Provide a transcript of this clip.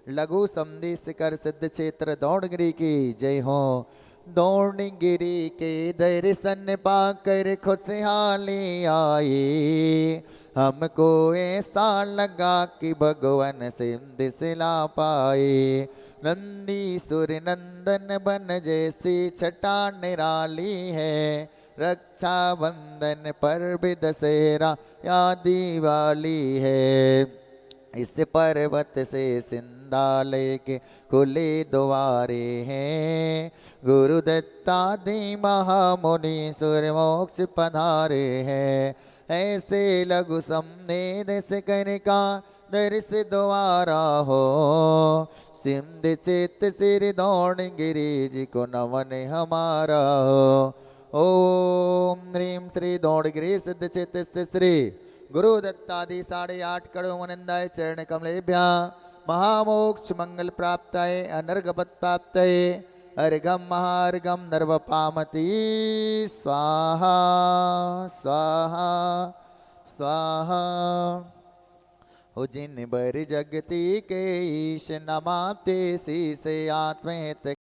लघु समधि शिखर सिद्ध क्षेत्र दौड़गिरी की जय हो। दौड़गिरी के दर्शन पाकर खुशहाली आई, हमको ऐसा लगा कि भगवान सिंध सिला पाए। नंदीसुर नंदन बन जैसी छटा निराली है, रक्षाबंधन पर भी दशहरा या दिवाली है। इस पर्वत से सिंधालय के खुले द्वारे हैं, गुरु दत्तादि महामुनि सुर मोक्ष पधारे हैं। ऐसे लघु समनेद से कनिका दर्श द्वारा हो, सिंध चित सिर दौड़गिरी जी को नमन हमारा हो। ओम ह्रीं श्री दौड़गिरी सिद्ध चित श्री गुरु दत्तादि 8.5 करोड़ मनंदाय चरण कमलेभ्या महामोक्ष मंगल प्राप्ताय अनर्गपत प्राप्ताय अर्घम महार्घम नर्वपामति स्वाहा स्वाहा स्वाहा। हो जिन बर जगती के ईश नमाते शीस आत्महित